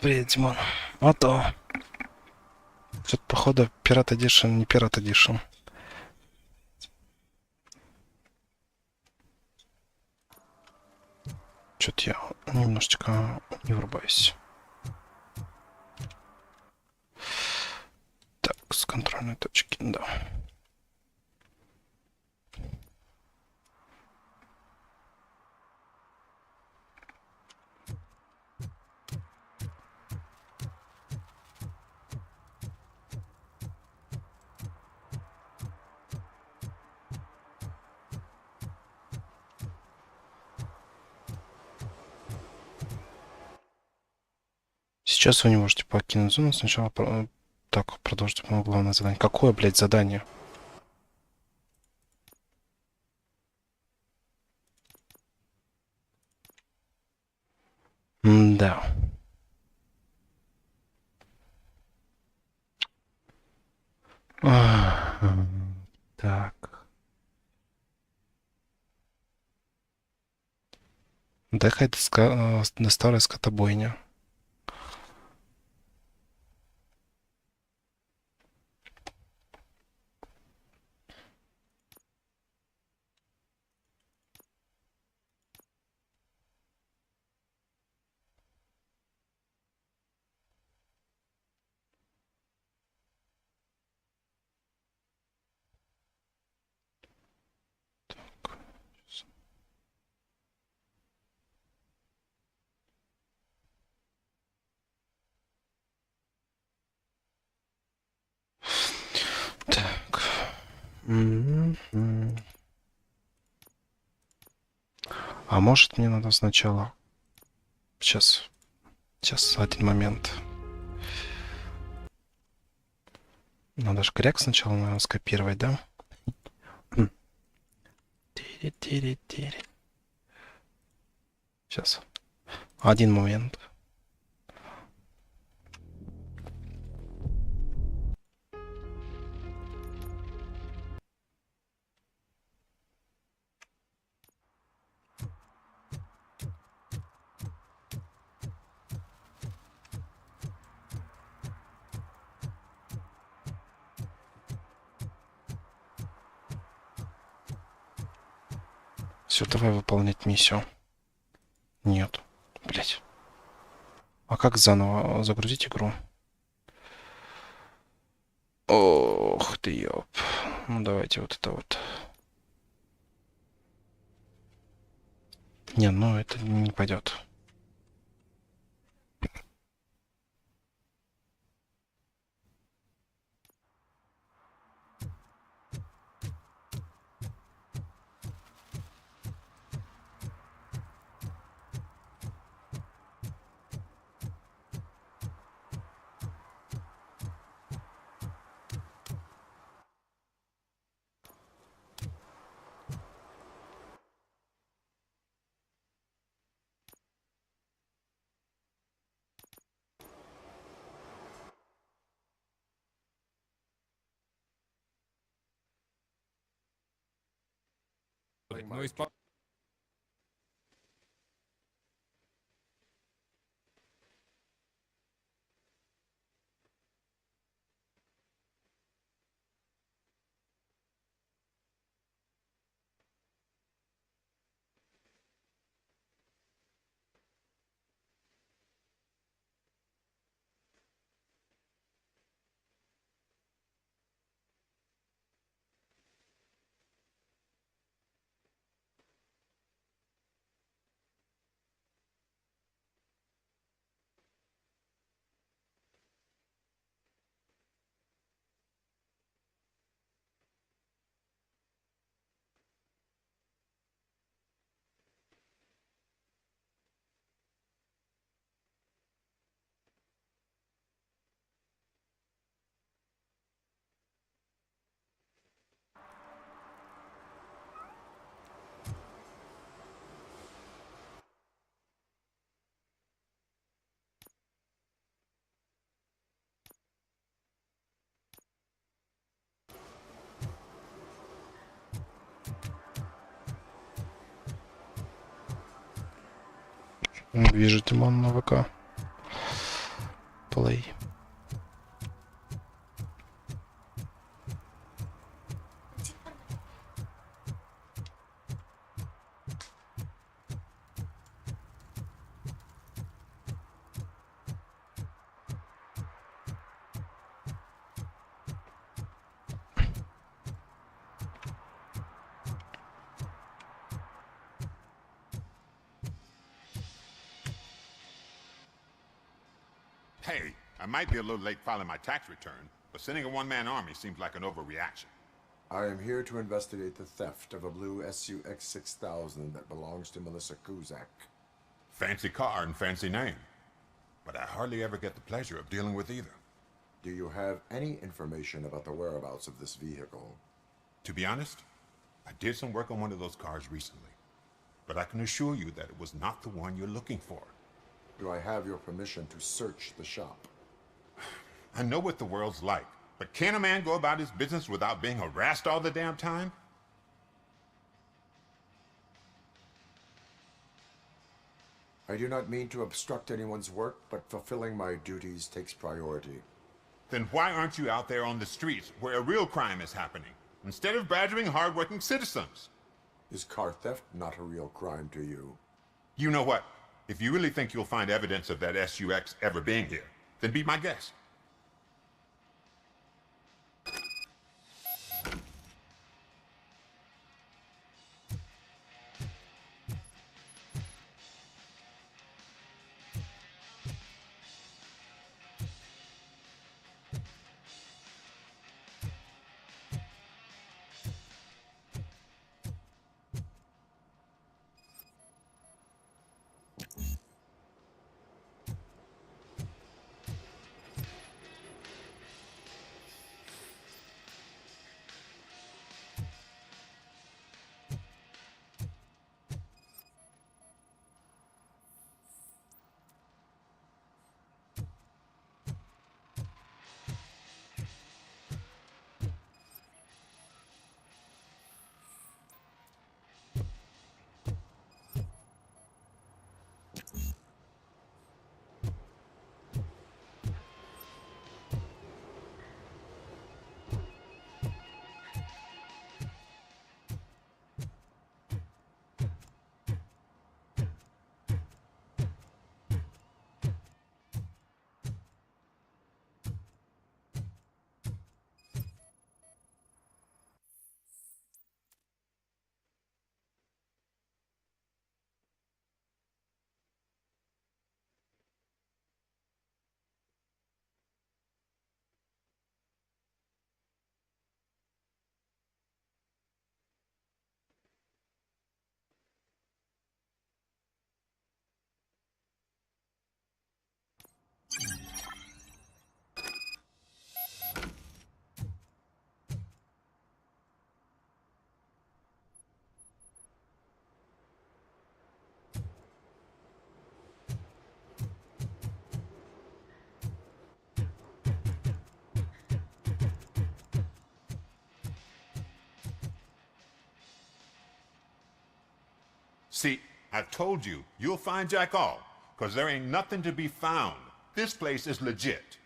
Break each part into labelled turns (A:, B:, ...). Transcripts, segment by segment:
A: Привет, Димон. А то. Что-то, походу, Пират Эдишн, не Пират Эдишн. Что-то я немножечко не врубаюсь. Так, с контрольной точки, да. Сейчас вы не можете покинуть зону. Сначала так, продолжите мое главное задание. Какое, блядь, задание? Да. Так. Доехать до старой скотобойни. Так. А может, мне надо сначала... Сейчас, один момент. Надо же коряк сначала, наверное, скопировать, да? Тири-тири-тири. Сейчас. Один момент. Все, давай выполнять миссию. Нет. Блять. А как заново загрузить игру? Ох ты ёп. Ну давайте вот это вот. Не, ну это не пойдет.
B: Ну,
A: Вижу Димон на ВК. play.
C: Hey, I might be a little late filing my tax return, but sending a one-man army seems like an overreaction.
D: I am here to investigate the theft of a blue SUX 6000 that belongs to Melissa Kuzak.
C: Fancy car and fancy name. But I hardly ever get the pleasure of dealing with either.
D: Do you have any information about the whereabouts of this vehicle?
C: To be honest, I did some work on one of those cars recently. But I can assure you that it was not the one you're looking for.
D: Do I have your permission to search the shop?
C: I know what the world's like, but can a man go about his business without being harassed all the damn time?
D: I do not mean to obstruct anyone's work, but fulfilling my duties takes priority.
C: Then why aren't you out there on the streets where a real crime is happening, instead of badgering hard-working citizens?
D: Is car theft not a real crime to you?
C: You know what? If you really think you'll find evidence of that SUX ever being here, then be my guest. See, I've told you, you'll find Jack all, because there ain't nothing to be found. This place is legit.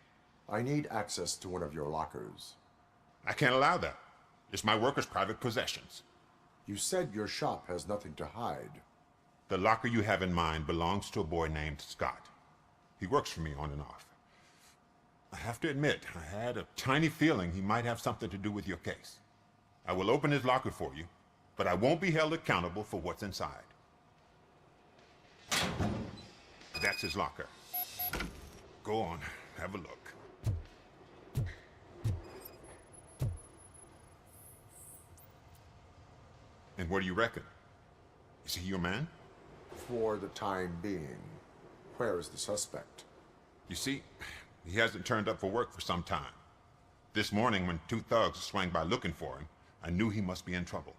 D: I need access to one of your lockers.
C: I can't allow that. It's my workers' private possessions.
D: You said your shop has nothing to hide.
C: The locker you have in mind belongs to a boy named Scott. He works for me on and off. I have to admit, I had a tiny feeling he might have something to do with your case. I will open his locker for you, but I won't be held accountable for what's inside. That's his locker. Go on, have a look. And what do you reckon? Is he your man?
D: For the time being. Where is the suspect?
C: You see, he hasn't turned up for work for some time. This morning, when two thugs swang by looking for him, I knew he must be in trouble.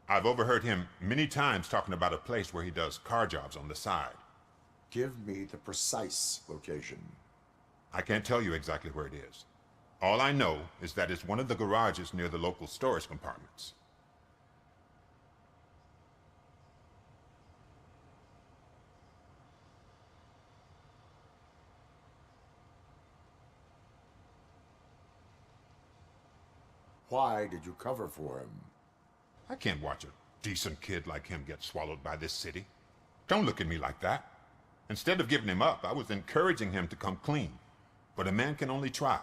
C: I've overheard him many times talking about a place where he does car jobs on the side.
D: Give me the precise location.
C: I can't tell you exactly where it is. All I know is that it's one of the garages near the local storage compartments.
D: Why did you cover for him?
C: I can't watch a decent kid like him get swallowed by this city. Don't look at me like that. Instead of giving him up, I was encouraging him to come clean. But a man can only try.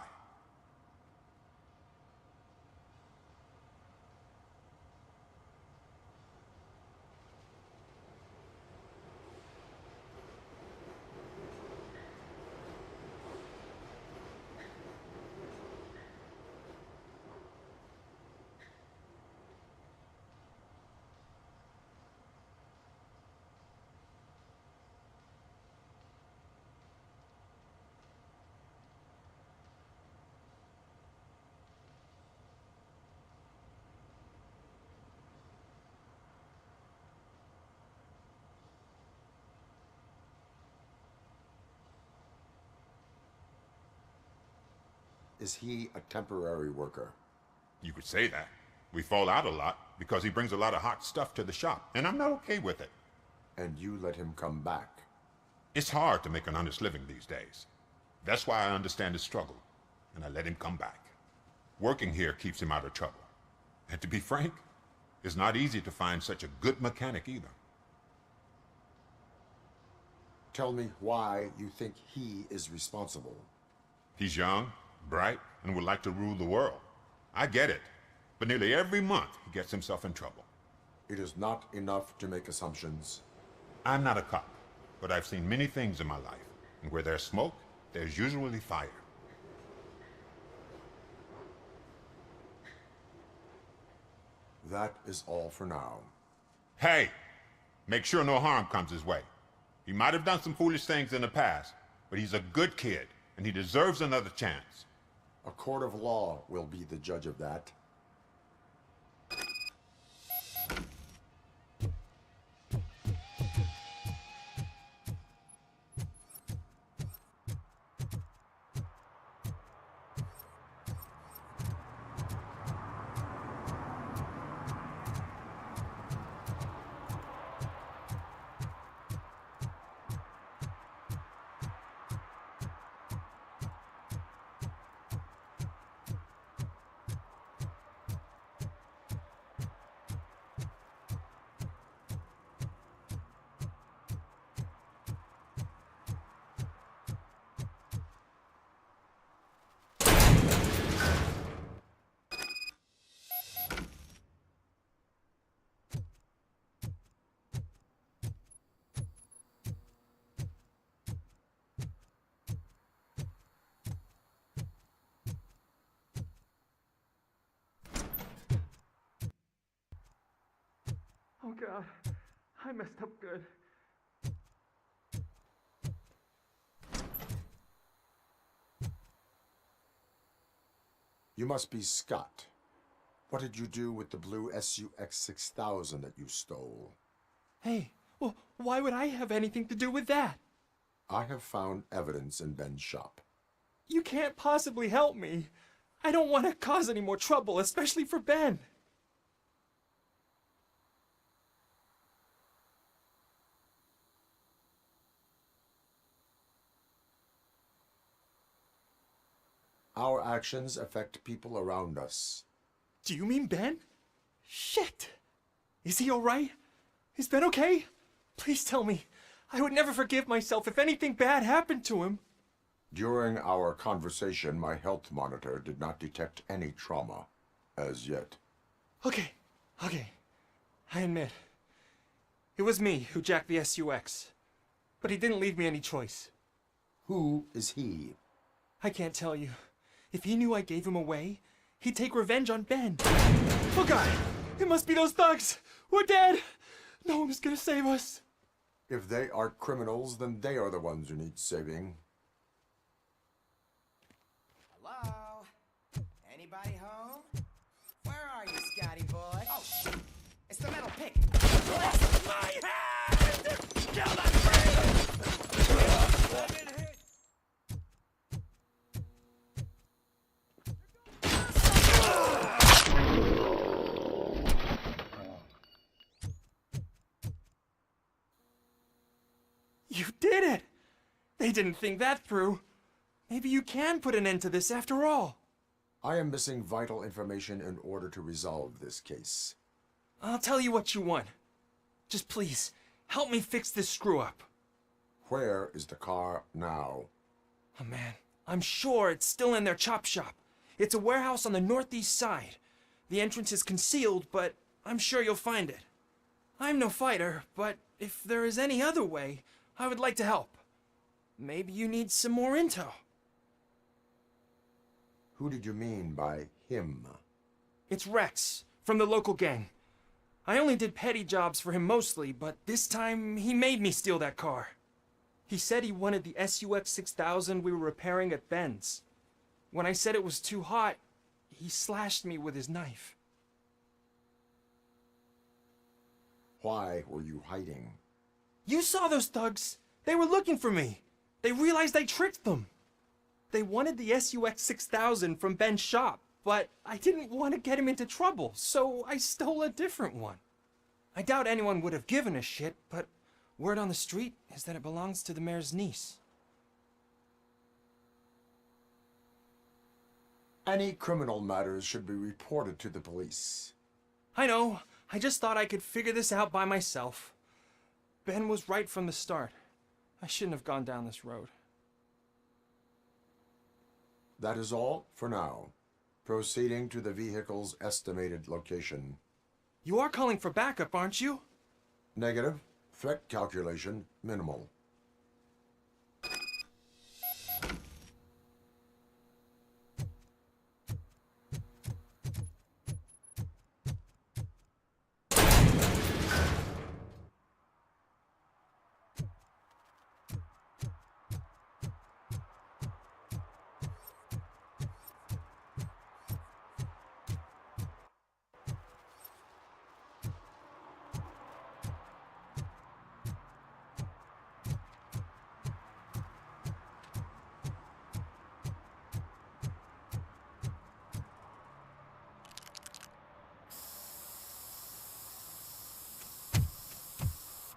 D: Is he a temporary worker?
C: You could say that. We fall out a lot because he brings a lot of hot stuff to the shop, and I'm not okay with it.
D: And you let him come back?
C: It's hard to make an honest living these days. That's why I understand his struggle, and I let him come back. Working here keeps him out of trouble. And to be frank, it's not easy to find such a good mechanic either.
D: Tell me why you think he is responsible.
C: He's young, bright, and would like to rule the world. I get it. But nearly every month, he gets himself in trouble.
D: It is not enough to make assumptions.
C: I'm not a cop, but I've seen many things in my life. And where there's smoke, there's usually fire.
D: That is all for now.
C: Hey! Make sure no harm comes his way. He might have done some foolish things in the past, but he's a good kid, and he deserves another chance.
D: A court of law will be the judge of that.
B: Oh God, I messed up good.
D: You must be Scott. What did you do with the blue SUX 6000 that you stole?
B: Hey, well, why would I have anything to do with that?
D: I have found evidence in Ben's shop.
B: You can't possibly help me. I don't want to cause any more trouble, especially for Ben.
D: Our actions affect people around us.
B: Do you mean Ben? Shit! Is he alright? Is Ben okay? Please tell me. I would never forgive myself if anything bad happened to him.
D: During our conversation, my health monitor did not detect any trauma as yet.
B: Okay. I admit. It was me who jacked the SUX. But he didn't leave me any choice.
D: Who is he?
B: I can't tell you. If he knew I gave him away, he'd take revenge on Ben. Oh God! It must be those thugs! We're dead! No one is gonna save us.
D: If they are criminals, then they are the ones who need saving.
E: Hello? Anybody home? Where are you, Scotty boy? Oh, shit! It's the metal pick! Bless my hand! Kill that free! I've been hit!
B: You did it! They didn't think that through. Maybe you can put an end to this after all.
D: I am missing vital information in order to resolve this case.
B: I'll tell you what you want. Just please, help me fix this screw-up.
D: Where is the car now?
B: Oh man, I'm sure it's still in their chop shop. It's a warehouse on the northeast side. The entrance is concealed, but I'm sure you'll find it. I'm no fighter, but if there is any other way, I would like to help. Maybe you need some more intel.
D: Who did you mean by him?
B: It's Rex, from the local gang. I only did petty jobs for him mostly, but this time he made me steal that car. He said he wanted the SUX 6000 we were repairing at Ben's. When I said it was too hot, he slashed me with his knife.
D: Why were you hiding?
B: You saw those thugs. They were looking for me. They realized I tricked them. They wanted the SUX 6000 from Ben's shop, but I didn't want to get him into trouble, so I stole a different one. I doubt anyone would have given a shit, but word on the street is that it belongs to the mayor's niece.
D: Any criminal matters should be reported to the police.
B: I know. I just thought I could figure this out by myself. Ben was right from the start. I shouldn't have gone down this road.
D: That is all for now. Proceeding to the vehicle's estimated location.
B: You are calling for backup, aren't you?
D: Negative. Threat calculation minimal.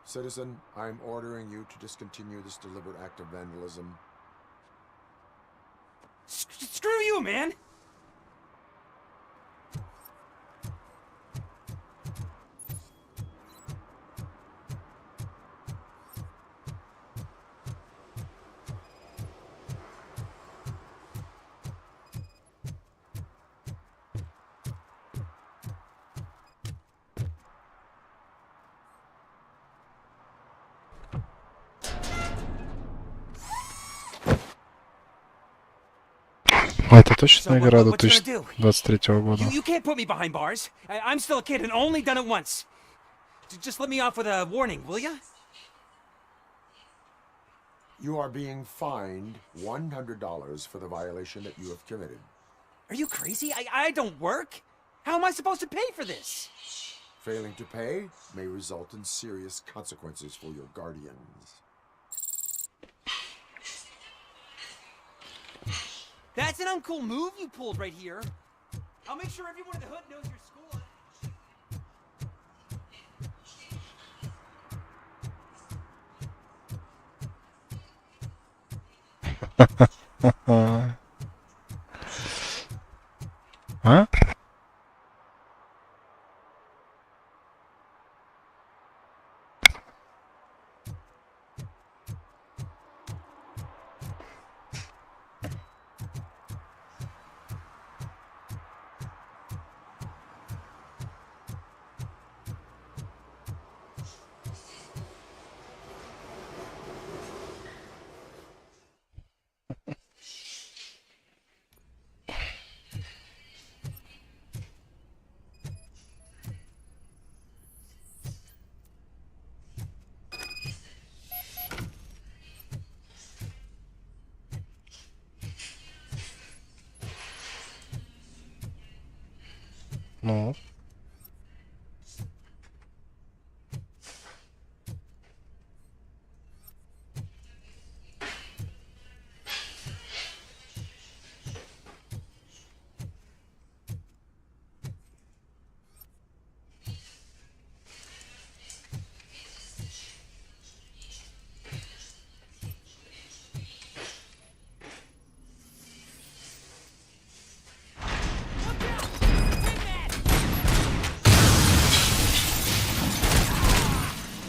D: Citizen, I'm ordering you to discontinue this deliberate act of vandalism.
B: Screw you, man!
A: А это точно
B: So
A: игра
B: what you gonna do?
A: 2023 года?
F: You can't put me behind bars. I'm still a kid and only done it once. Just let me off with a warning, will ya?
D: You are being fined $100 for the violation that you have committed.
F: Are you crazy? I don't work. How am I supposed to pay for this?
D: Failing to pay may result in serious consequences for your guardians.
F: That's an uncool move you pulled right here. I'll make sure everyone in the hood knows your score.
A: А? Ну.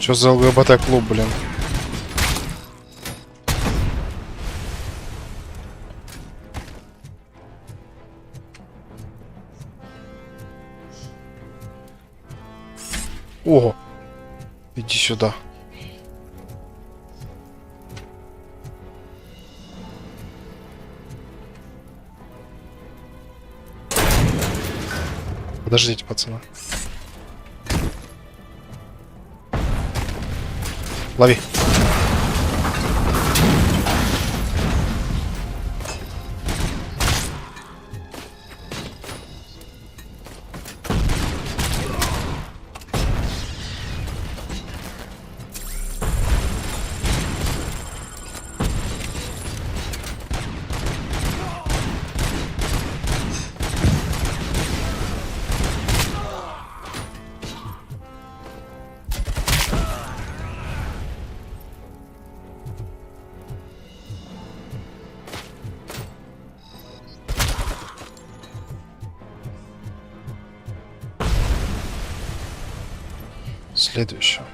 A: Что за ЛГБТ-клуб, блин? Ого! Иди сюда. Подождите, пацаны. Лови. Следующее.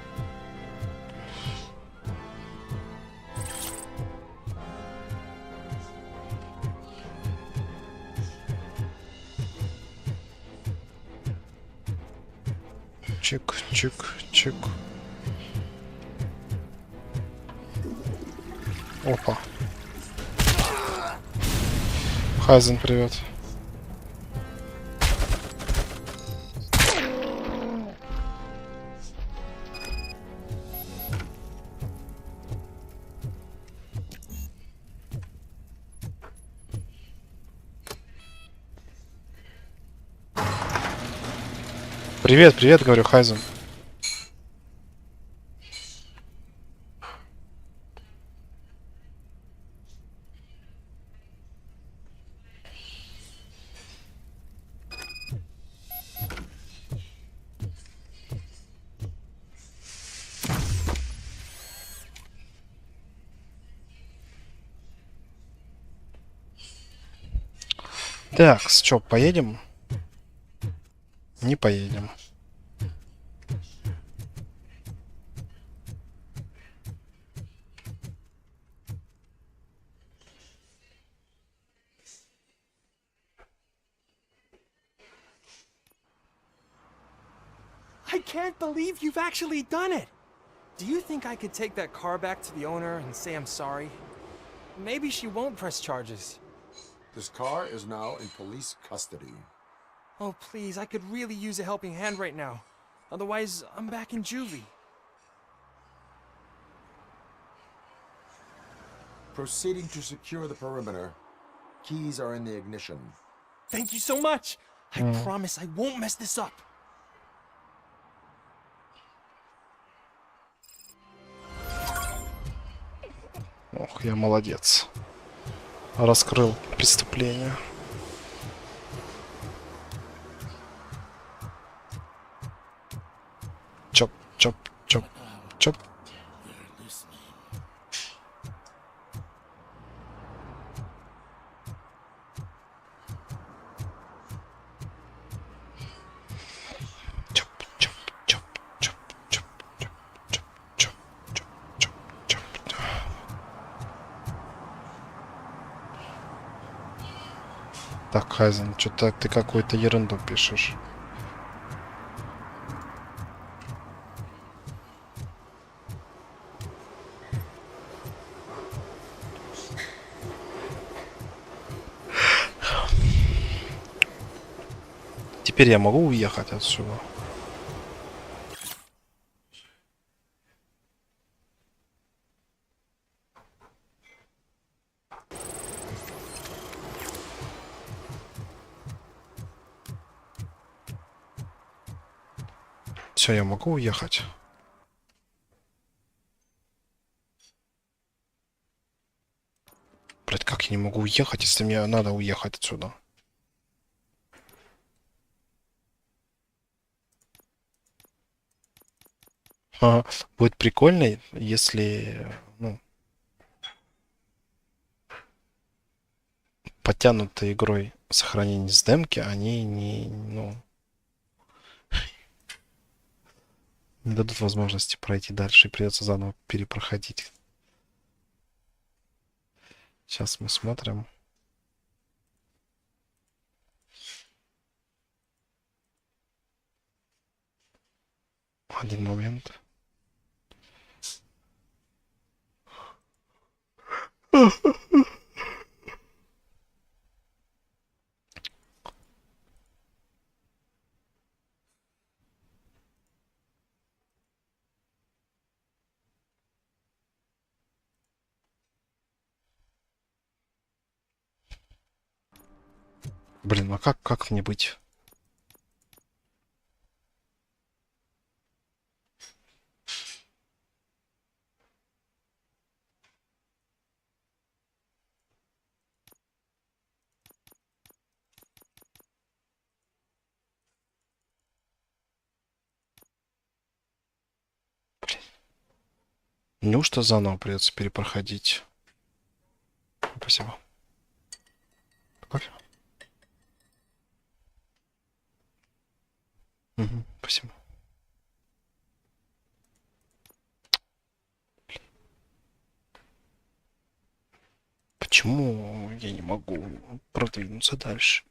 A: Чик, чик, чик. Опа. Хайзен, привет. Привет, привет, говорю, Хайзен. Так, чё, поедем? Не поедем.
B: I can't believe you've actually done it! Do you think I could take that car back to the owner and say I'm sorry? Maybe she won't press charges.
D: This car is now in police custody.
B: Oh, please, I could really use a helping hand right now. Otherwise, I'm back in juvie.
D: Proceeding to secure the perimeter. Keys are in the ignition.
B: Thank you so much! I promise I won't mess this up.
A: Ох, я молодец. Раскрыл преступление. Чоп, чоп, чоп, чоп. Чоп, чоп, чоп, чоп, чоп, чоп, чоп, чоп, чоп, чоп, чоп. Так, Хайзен, что-то ты какую-то ерунду пишешь. Теперь я могу уехать отсюда. Все, я могу уехать. Блять, как я не могу уехать, если мне надо уехать отсюда? Будет прикольно, если, ну, подтянутые игрой сохранение с демки, они не, ну, Не дадут возможности пройти дальше, и придется заново перепроходить. Сейчас мы смотрим. Один момент. Блин, а как мне быть? Неужто заново придется перепроходить? Спасибо. Кофе? Угу, спасибо. Почему я не могу продвинуться дальше?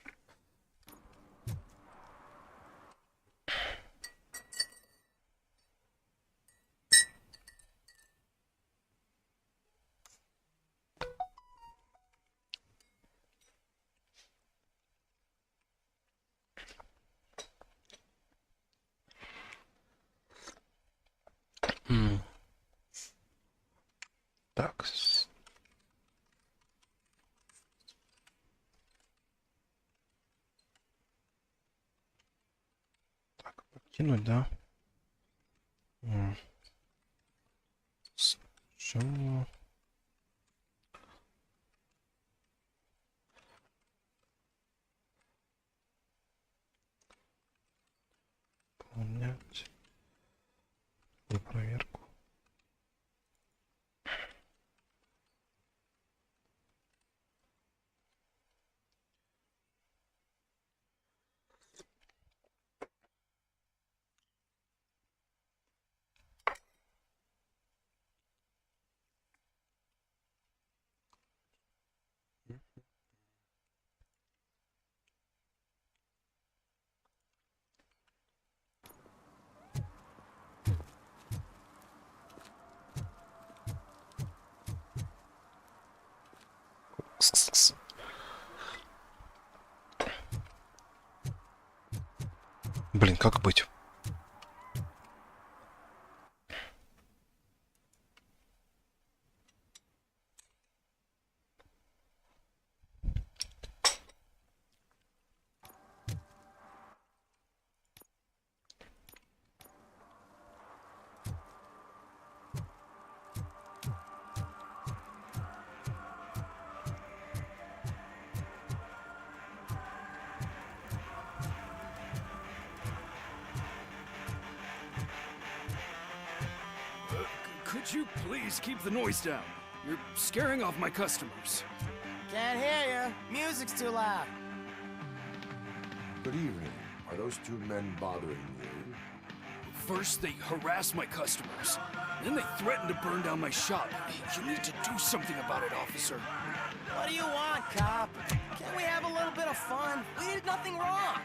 A: Так. Так, покинуть, да? Что? Выполнять. И проверку. Блин, как быть?
G: Could you please keep the noise down? You're scaring off my customers.
E: Can't hear you. Music's too loud.
D: Good evening. Are those two men bothering you?
G: First, they harass my customers. Then they threaten to burn down my shop. You need to do something about it, officer.
E: What do you want, cop? Can't we have a little bit of fun? We did nothing wrong.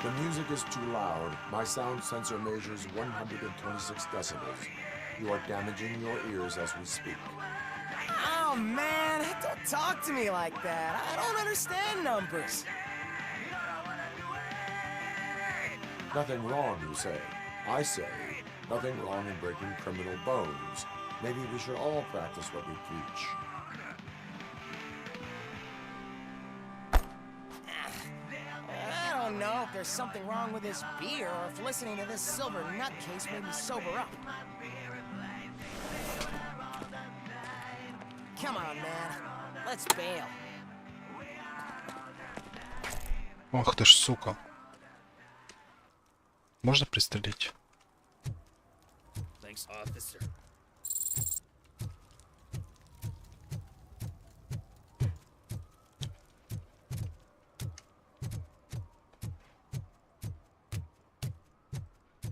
D: The music is too loud. My sound sensor measures 126 decibels. You are damaging your ears as we speak.
E: Oh, man, don't talk to me like that. I don't understand numbers.
D: Nothing wrong, you say. I say, nothing wrong in breaking criminal bones. Maybe we should all practice what we preach.
E: I don't know if there's something wrong with this beer or if listening to this silver nutcase made me sober up. Come on, man. Let's bail.
A: Ох ты ж, сука. Можно пристрелить?
G: Thanks, officer.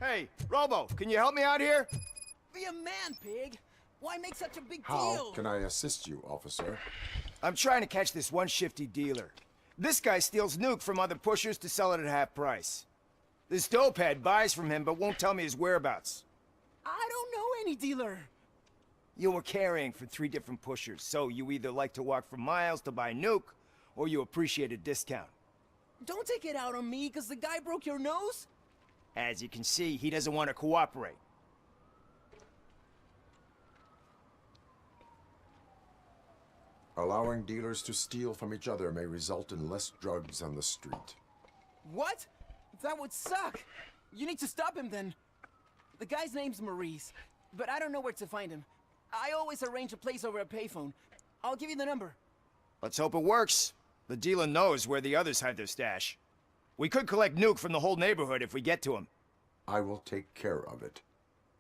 E: Hey, Robo, can you help me out here?
H: Be a man, pig. Why make such a big
D: How
H: deal?
D: can I assist you, officer?
E: I'm trying to catch this one shifty dealer. This guy steals nuke from other pushers to sell it at half price. This dopehead buys from him but won't tell me his whereabouts.
H: I don't know any dealer.
E: You were carrying for 3 different pushers, so you either like to walk for miles to buy nuke, or you appreciate a discount.
H: Don't take it out on me, because the guy broke your nose?
E: As you can see, he doesn't want to cooperate.
D: Allowing dealers to steal from each other may result in less drugs on the street.
H: What? That would suck. You need to stop him then. The guy's name's Maurice, but I don't know where to find him. I always arrange a place over a payphone. I'll give you the number.
E: Let's hope it works. The dealer knows where the others hide their stash. We could collect nuke from the whole neighborhood if we get to him.
D: I will take care of it.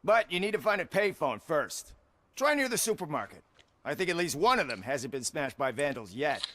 E: But you need to find a payphone first. Try near the supermarket. I think at least one of them hasn't been smashed by vandals yet.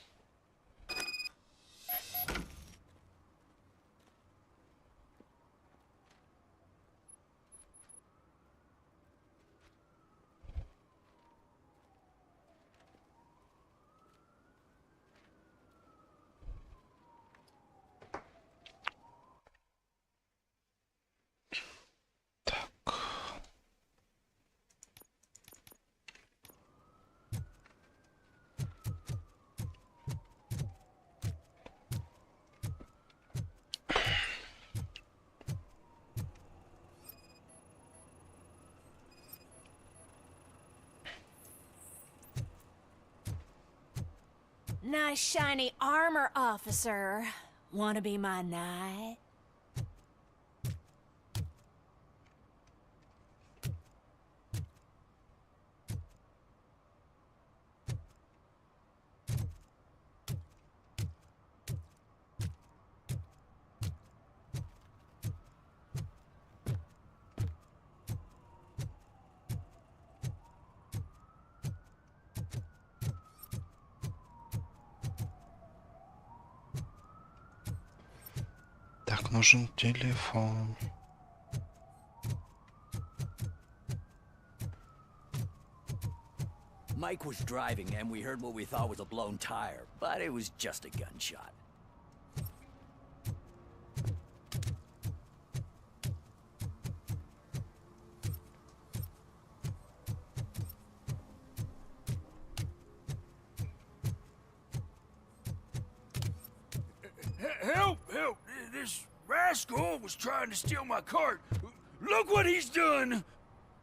I: Nice shiny armor, officer. Wanna be my knight?
A: Так, нужен телефон.
J: Mike was driving and we heard what we thought was a blown tire, but it was just a gunshot.
G: Help! Help! This rascal was trying to steal my cart. Look what he's done!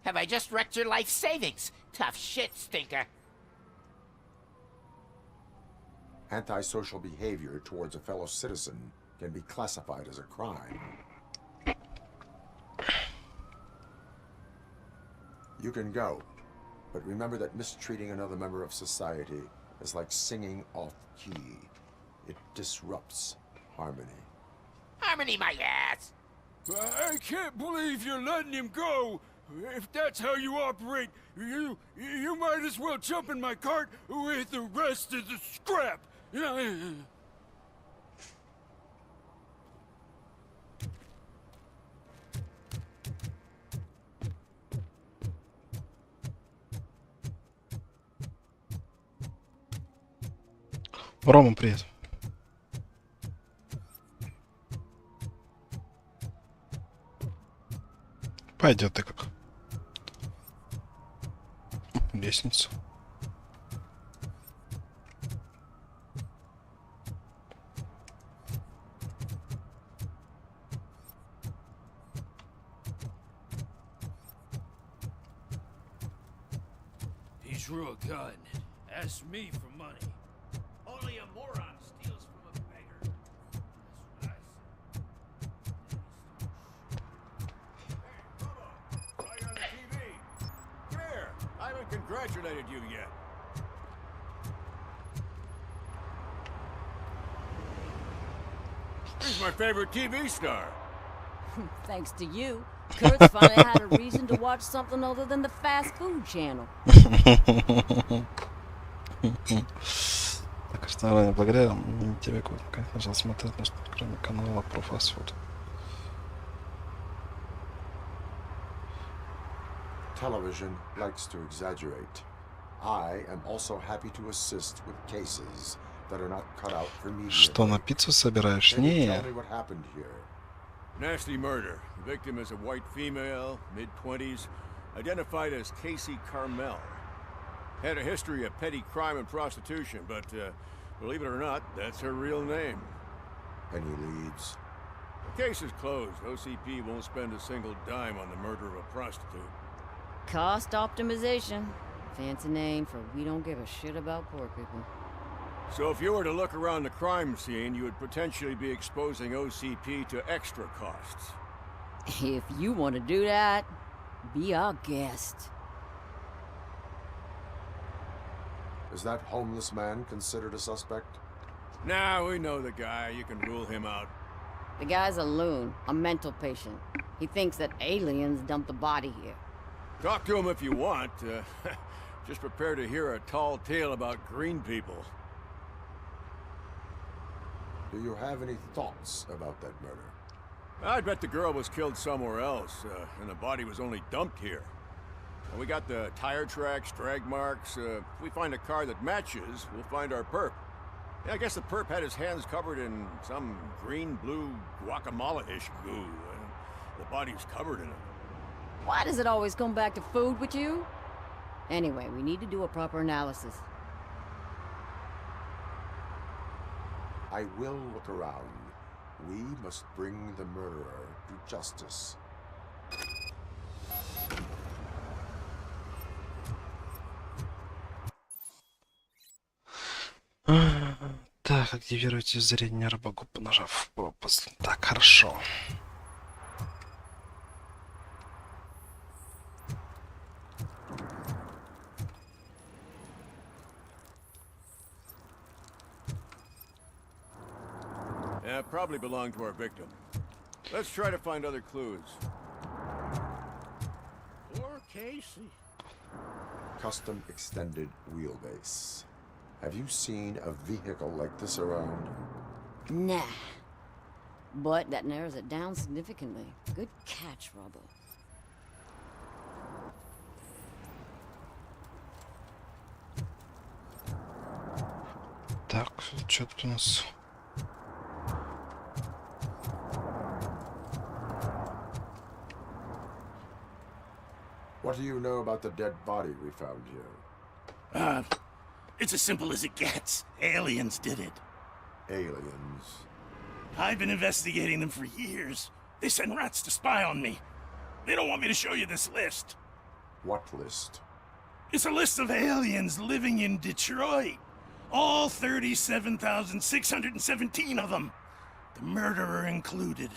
K: Have I just wrecked your life savings? Tough shit, stinker.
D: Antisocial behavior towards a fellow citizen can be classified as a crime. You can go, but remember that mistreating another member of society is like singing off key. It disrupts harmony.
K: Harmony my ass!
G: I can't believe you're letting him go! If that's how you operate, you might as well jump in my cart with the rest of the scrap!
A: Рома, привет. Пойдет ты как. Лестница.
G: He's real gun. Ask me for money.
K: Only a moron steals from a beggar. That's what I said.
D: Hey, Robo! Saw you on the TV. Come here. I haven't congratulated you yet. He's my favorite TV star.
I: Thanks to you, Kurt's finally had a reason to watch something other than the fast food channel.
A: Так что ранее благодаря тебе, конечно, смотреть, кроме канала про фастфуд.
D: Television likes to exaggerate. I am also happy to assist with cases that are not cut out for media.
A: Что, на пиццу собираешь?
D: Can you
A: Не.
D: tell me what happened here?
G: Nasty murder. The victim is a white female, mid-20s, identified as Casey Carmel. Had a history of petty crime and prostitution, but believe it or not, that's her real name.
D: Any leads?
G: The case is closed. OCP won't spend a single dime on the murder of a prostitute.
I: Cost optimization. Fancy name for we don't give a shit about poor people.
G: So if you were to look around the crime scene, you would potentially be exposing OCP to extra costs.
I: If you want to do that, be our guest.
D: Is that homeless man considered a suspect?
G: Nah, we know the guy. You can rule him out.
I: The guy's a loon, a mental patient. He thinks that aliens dumped the body here.
G: Talk to him if you want. Just prepare to hear a tall tale about green people.
D: Do you have any thoughts about that murder?
G: I bet the girl was killed somewhere else, and the body was only dumped here. And we got the tire tracks, drag marks. If we find a car that matches, we'll find our perp. Yeah, I guess the perp had his hands covered in some green-blue guacamole-ish goo. The body's covered in it.
I: Why does it always come back to food with you? Anyway, we need to do a proper analysis.
D: I will look around. We must bring the murderer to justice.
A: Так, активируйте зрение робокопа, нажав пропуск. Так, хорошо.
G: Yeah, probably belonged to our victim. Let's try to find other clues.
K: Poor Casey.
D: Custom extended wheelbase. Have you seen a vehicle like this around?
I: Nah. But that narrows it down significantly. Good catch, Robo.
A: Так, что тут у нас?
D: What do you know about the dead body we found here?
K: It's as simple as it gets. Aliens did it.
D: Aliens.
K: I've been investigating them for years. They send rats to spy on me. They don't want me to show you this list.
D: What list?
K: It's a list of aliens living in Detroit. All 37,617 of them. The murderer included.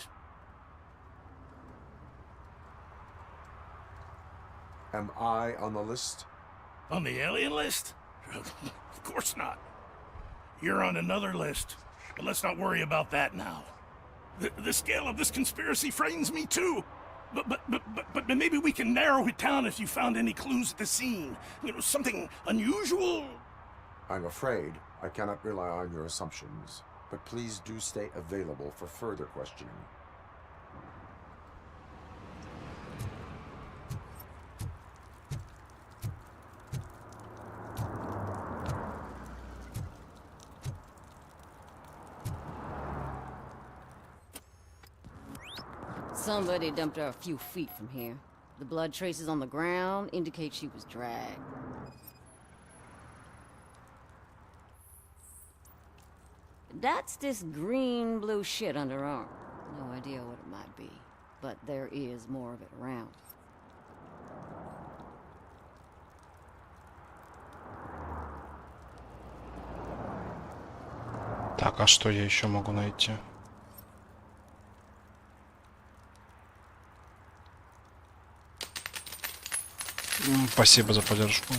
D: Am I on the list?
K: On the alien list? Of course not. You're on another list. But let's not worry about that now. The scale of this conspiracy frightens me too. But maybe we can narrow it down if you found any clues at the scene. You know, something unusual.
D: I'm afraid I cannot rely on your assumptions, but please do stay available for further questioning.
I: Somebody dumped her a few feet from here. The blood traces on the ground indicate she was dragged. That's this green-blue shit under her arm. No idea what it might be, but there is more of it around.
A: Так, а что я еще могу найти? Спасибо за поддержку.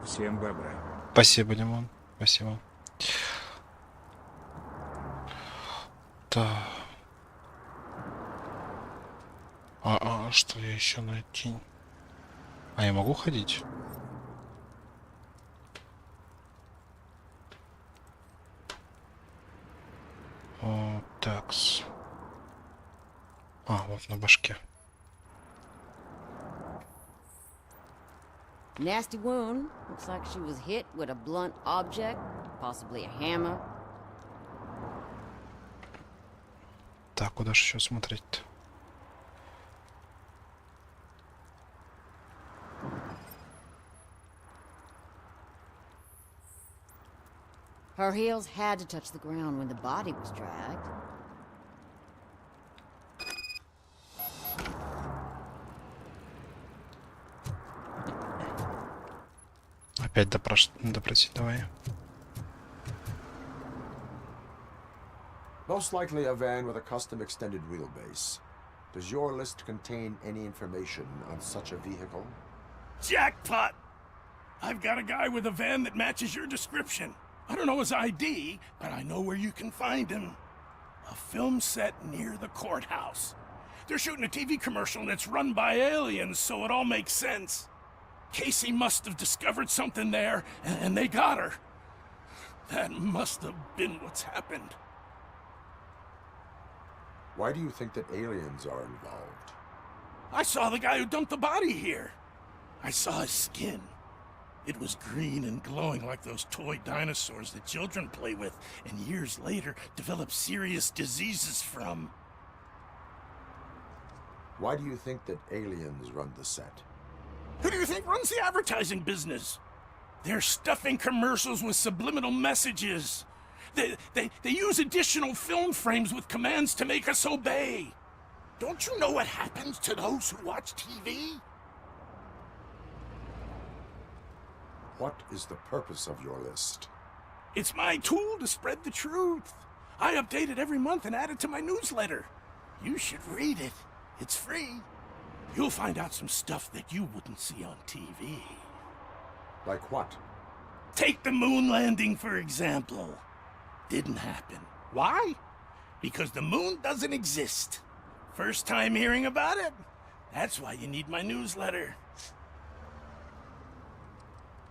L: Всем бобра.
A: Спасибо, Димон. Спасибо. Так. Что я еще найти? А я могу ходить? Такс. А, вот на башке.
I: Nasty wound. Looks like she was hit with a blunt object, possibly a hammer.
A: Так, куда же еще смотреть-то?
I: Her heels had to touch the ground when the body was dragged.
A: Опять допросить давай.
D: Most likely a van with a custom extended wheelbase. Does your list contain any information on such a vehicle?
K: Jackpot! I've got a guy with a van that matches your description. I don't know his ID, but I know where you can find him. A film set near the courthouse. They're shooting a TV commercial and it's run by aliens, so it all makes sense. Casey must have discovered something there, and they got her. That must have been what's happened.
D: Why do you think that aliens are involved?
K: I saw the guy who dumped the body here. I saw his skin. It was green and glowing like those toy dinosaurs that children play with and years later develop serious diseases from.
D: Why do you think that aliens run the set?
K: Who do you think runs the advertising business? They're stuffing commercials with subliminal messages. They use additional film frames with commands to make us obey. Don't you know what happens to those who watch TV?
D: What is the purpose of your list?
K: It's my tool to spread the truth. I update it every month and add it to my newsletter. You should read it. It's free. You'll find out some stuff that you wouldn't see on TV.
D: Like what?
K: Take the moon landing, for example. Didn't happen. Why? Because the moon doesn't exist. First time hearing about it? That's why you need my newsletter.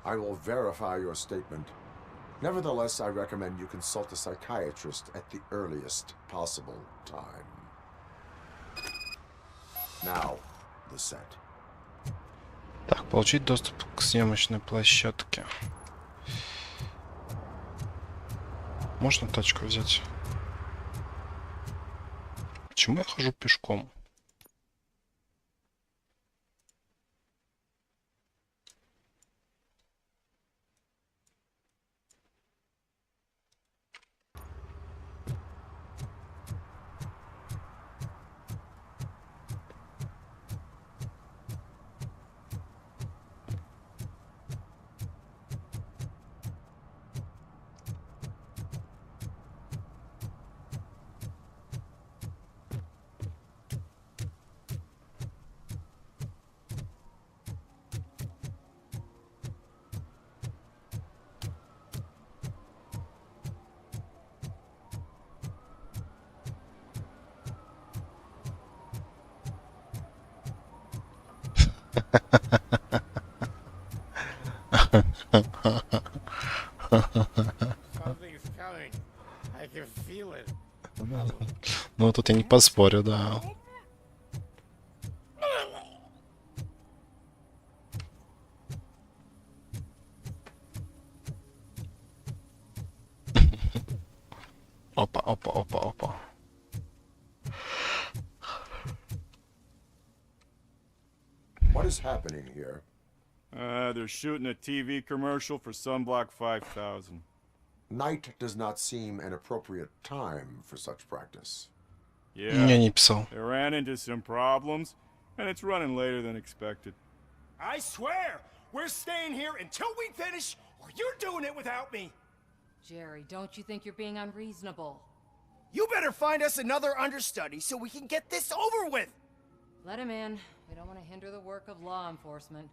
D: I will verify your statement. Nevertheless, I recommend you consult a psychiatrist at the earliest possible time. Now, the set.
A: Так, получить доступ к съемочной площадке. Можно тачку взять? Почему я хожу пешком?
L: Something's coming. I can feel it.
A: Ну, тут я не поспорю, да. Опа, опа, опа, опа.
D: What is happening here?
M: They're shooting a TV commercial for Sunblock 5000.
D: Night does not seem an appropriate time for such practice.
M: Yeah,
A: Я не писал.
M: they ran into some problems, and it's running later than expected.
E: I swear, we're staying here until we finish, or you're doing it without me.
N: Jerry, don't you think you're being unreasonable?
E: You better find us another understudy so we can get this over with.
N: Let him in. We don't want to hinder the work of law enforcement.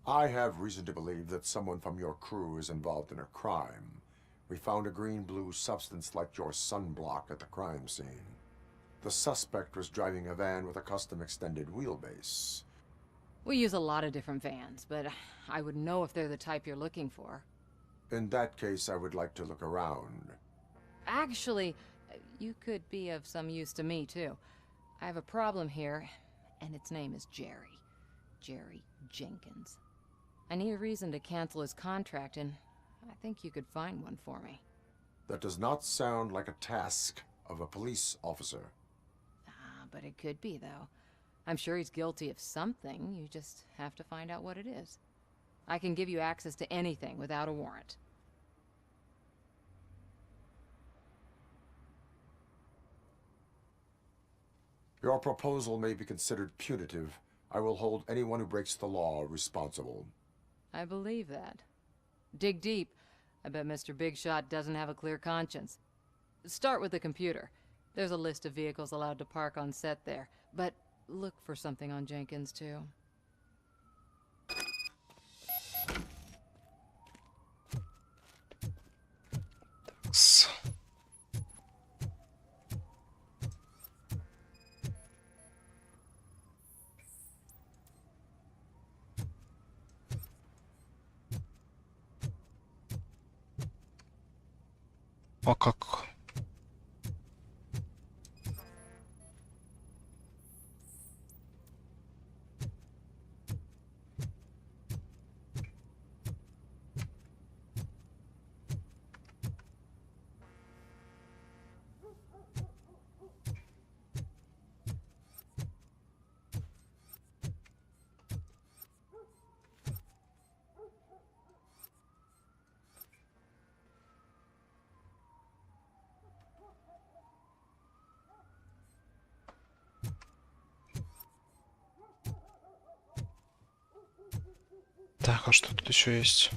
D: I have reason to believe that someone from your crew is involved in a crime. We found a green-blue substance like your sunblock at the crime scene. The suspect was driving a van with a custom extended wheelbase.
N: We use a lot of different vans, but I wouldn't know if they're the type you're looking for.
D: In that case, I would like to look around.
N: Actually, you could be of some use to me, too. I have a problem here, and its name is Jerry. Jerry Jenkins. I need a reason to cancel his contract, and I think you could find one for me.
D: That does not sound like a task of a police officer.
N: But it could be, though. I'm sure he's guilty of something. You just have to find out what it is. I can give you access to anything without a warrant.
D: Your proposal may be considered punitive. I will hold anyone who breaks the law responsible.
N: I believe that. Dig deep. I bet Mr. Big Shot doesn't have a clear conscience. Start with the computer. There's a list of vehicles allowed to park on set there, but look for something on Jenkins, too.
A: Такс. А как? Так, а что тут еще есть?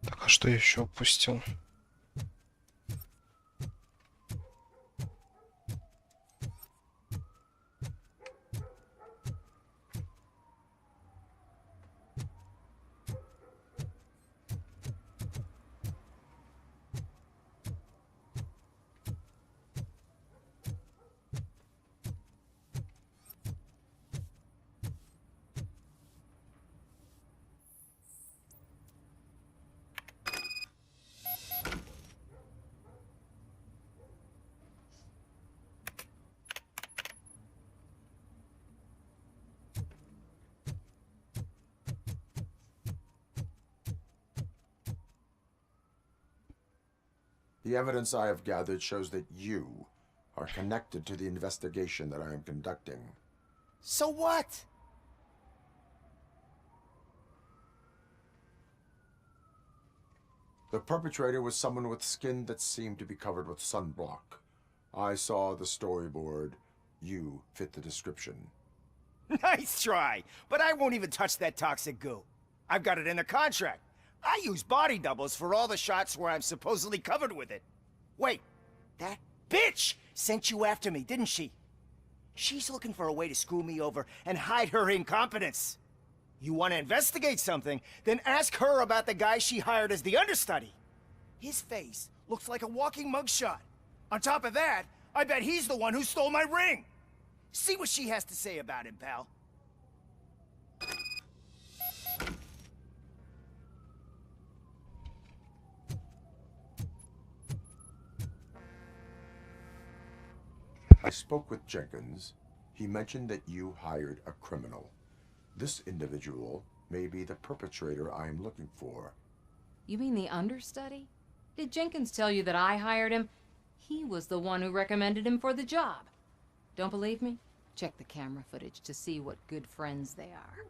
A: Так, а что я еще упустил?
D: The evidence I have gathered shows that you are connected to the investigation that I am conducting.
E: So what?
D: The perpetrator was someone with skin that seemed to be covered with sunblock. I saw the storyboard. You fit the description.
E: Nice try, but I won't even touch that toxic goo. I've got it in the contract. I use body doubles for all the shots where I'm supposedly covered with it. Wait, that bitch sent you after me, didn't she? She's looking for a way to screw me over and hide her incompetence. You want to investigate something, then ask her about the guy she hired as the understudy. His face looks like a walking mugshot. On top of that, I bet he's the one who stole my ring. See what she has to say about him, pal.
D: I spoke with Jenkins. He mentioned that you hired a criminal. This individual may be the perpetrator I am looking for.
N: You mean the understudy? Did Jenkins tell you that I hired him? He was the one who recommended him for the job. Don't believe me? Check the camera footage to see what good friends they are.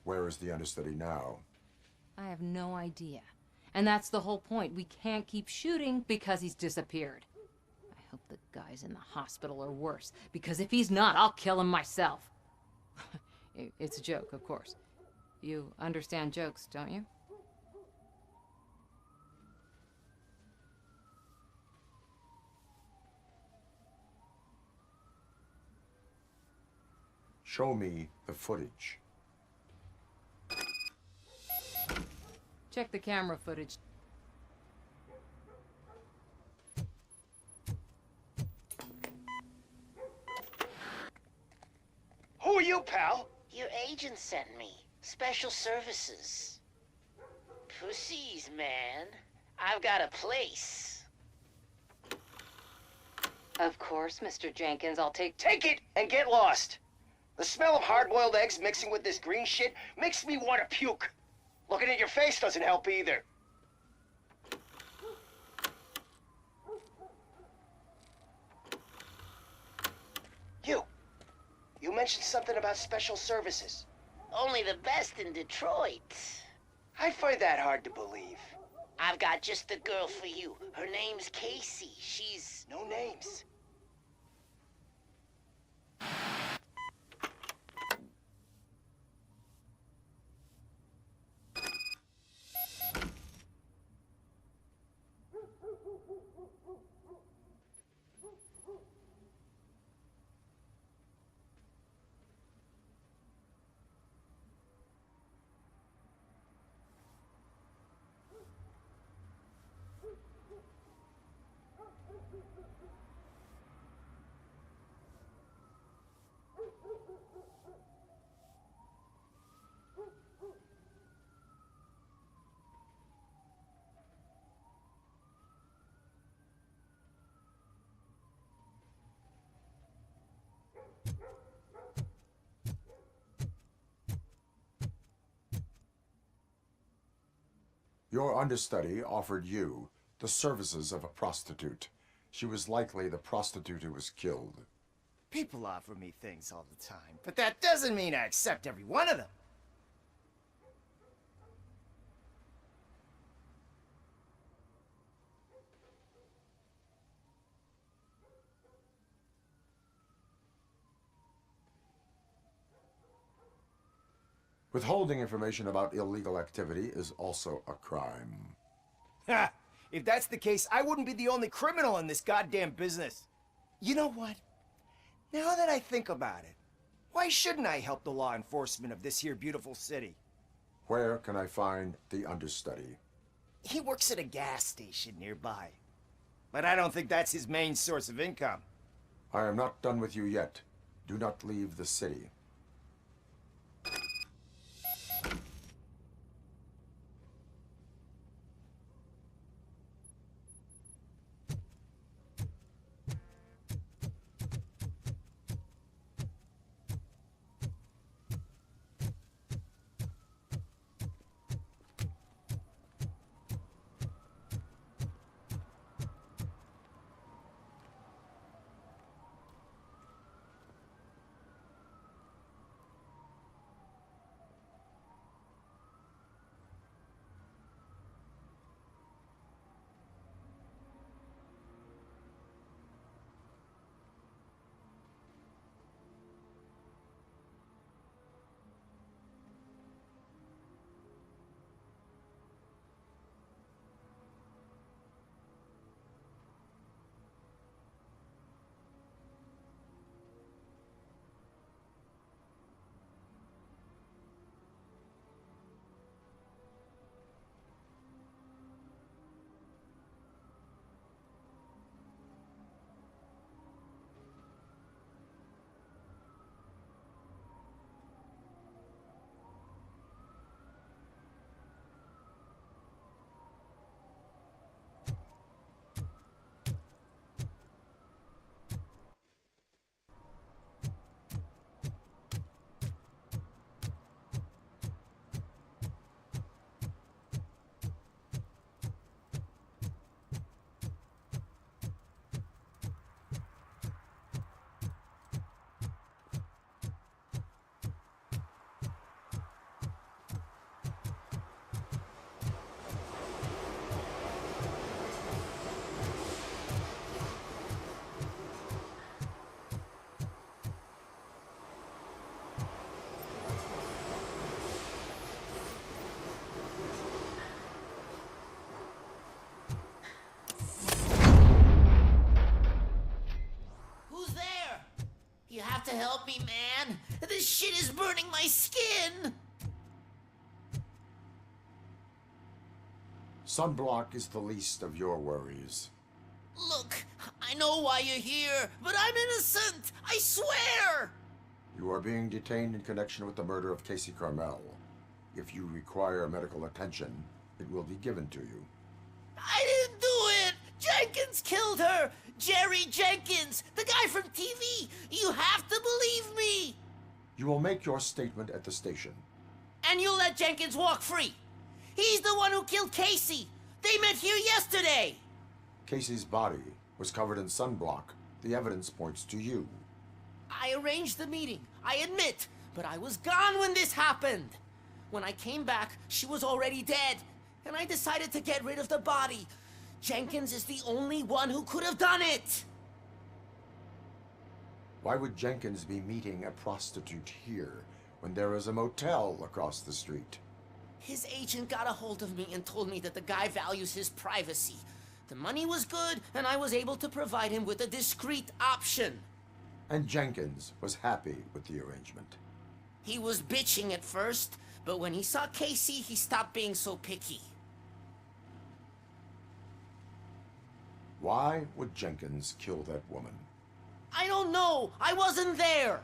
D: Where is the understudy now?
N: I have no idea. And that's the whole point. We can't keep shooting because he's disappeared. I hope the guy's in the hospital or worse, because if he's not, I'll kill him myself. It's a joke, of course. You understand jokes, don't you?
D: Show me the footage.
N: Check the camera footage.
E: Who are you, pal?
O: Your agent sent me. Special services. Pussies, man. I've got a place. Of course, Mr. Jenkins, I'll take
E: Take it and get lost. The smell of hard-boiled eggs mixing with this green shit makes me want to puke. Looking at your face doesn't help either. You mentioned something about special services.
O: only the best in Detroit.
E: I find that hard to believe.
O: I've got just the girl for you. Her name's Casey. She's...
E: No names.
D: Your understudy offered you the services of a prostitute. She was likely the prostitute who was killed.
E: People offer me things all the time, but that doesn't mean I accept every one of them.
D: Withholding information about illegal activity is also a crime.
E: Ha! If that's the case, I wouldn't be the only criminal in this goddamn business. You know what? Now that I think about it, why shouldn't I help the law enforcement of this here beautiful city?
D: Where can I find the understudy?
E: He works at a gas station nearby. But I don't think that's his main source of income.
D: I am not done with you yet. Do not leave the city.
O: have to help me, man. This shit is burning my skin.
D: Sunblock is the least of your worries.
O: Look, I know why you're here, but I'm innocent. I swear.
D: You are being detained in connection with the murder of Casey Carmel. If you require medical attention, it will be given to you.
O: I didn't do it. Jenkins killed her. Jerry Jenkins, the guy from TV. You have to believe me.
D: You will make your statement at the station.
O: And you'll let Jenkins walk free. He's the one who killed Casey. They met here yesterday.
D: Casey's body was covered in sunblock. The evidence points to you.
O: I arranged the meeting, I admit, but I was gone when this happened. When I came back, she was already dead, and I decided to get rid of the body. Jenkins is the only one who could have done it.
D: Why would Jenkins be meeting a prostitute here when there is a motel across the street?
O: His agent got a hold of me and told me that the guy values his privacy. The money was good, and I was able to provide him with a discreet option.
D: And Jenkins was happy with the arrangement.
O: He was bitching at first, but when he saw Casey, he stopped being so picky.
D: Why would Jenkins kill that woman?
O: I don't know. I wasn't there.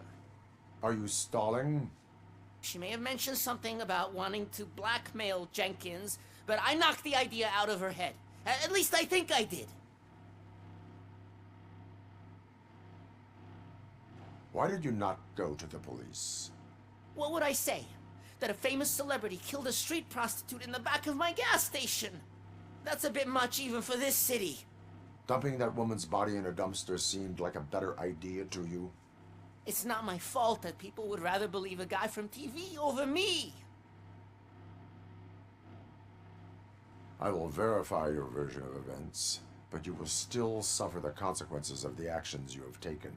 D: Are you stalling?
O: She may have mentioned something about wanting to blackmail Jenkins, but I knocked the idea out of her head. At least I think I did.
D: Why did you not go to the police?
O: What would I say? That a famous celebrity killed a street prostitute in the back of my gas station? That's a bit much even for this city.
D: Dumping that woman's body in a dumpster seemed like a better idea to you?
O: It's not my fault that people would rather believe a guy from TV over me.
D: I will verify your version of events, but you will still suffer the consequences of the actions you have taken.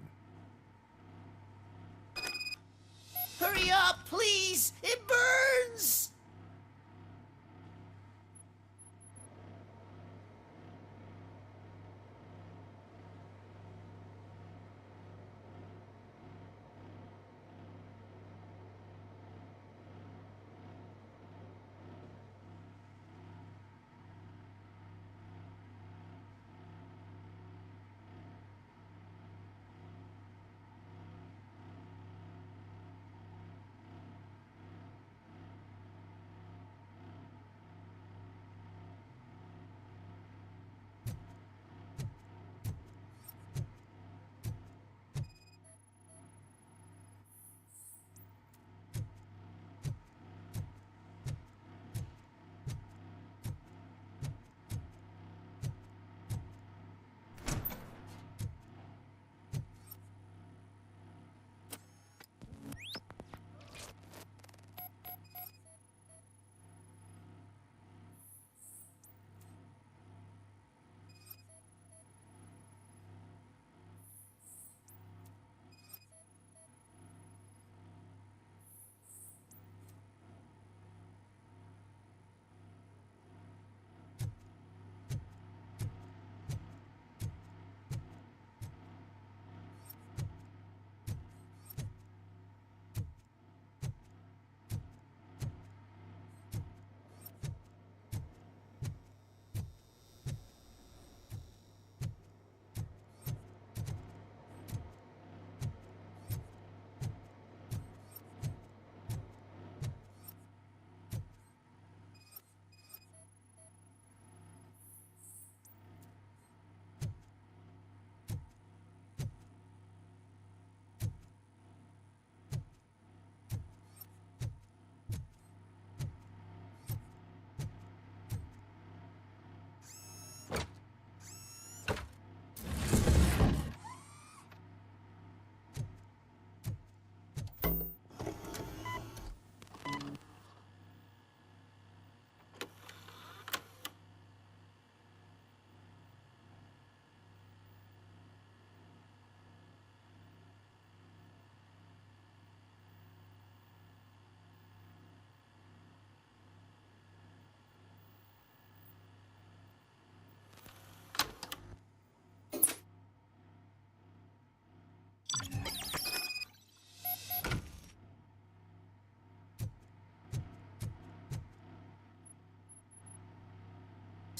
O: Hurry up, please! It burns!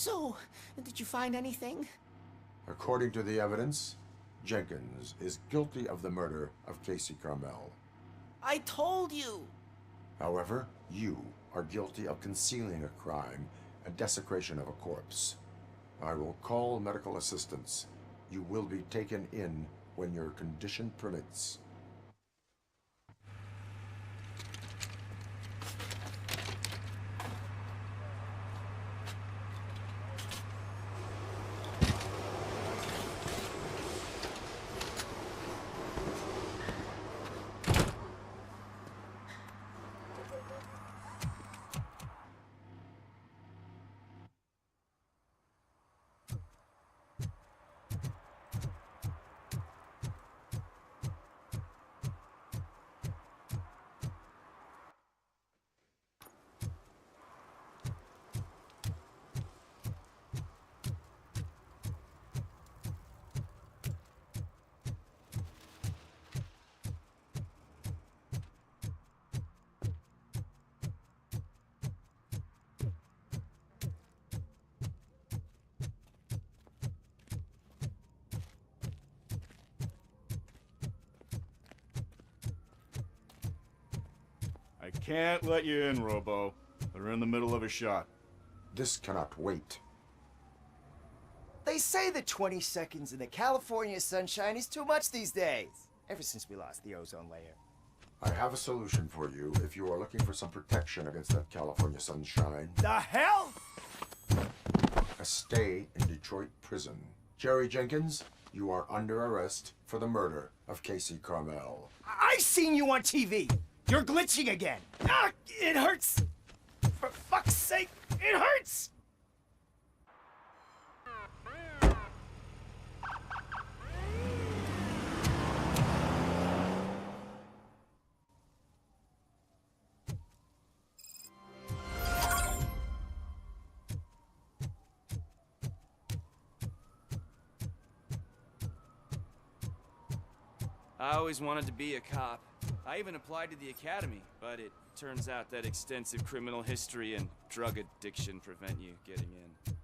O: So, did you find anything?
D: According to the evidence, Jenkins is guilty of the murder of Casey Carmel.
O: I told you!
D: However, you are guilty of concealing a crime and desecration of a corpse. I will call medical assistance. You will be taken in when your condition permits.
M: I can't let you in, Robo. They're in the middle of a shot.
D: This cannot wait.
H: They say that 20 seconds in the California sunshine is too much these days. Ever since we lost the ozone layer.
D: I have a solution for you if you are looking for some protection against that California sunshine.
H: The hell?
D: A stay in Detroit prison. Jerry Jenkins, you are under arrest for the murder of Casey Carmel.
H: I seen you on TV. You're glitching again. Ah, it hurts. For fuck's sake, it hurts.
P: I always wanted to be a cop. I even applied to the academy, but it turns out that extensive criminal history and drug addiction prevent you getting in.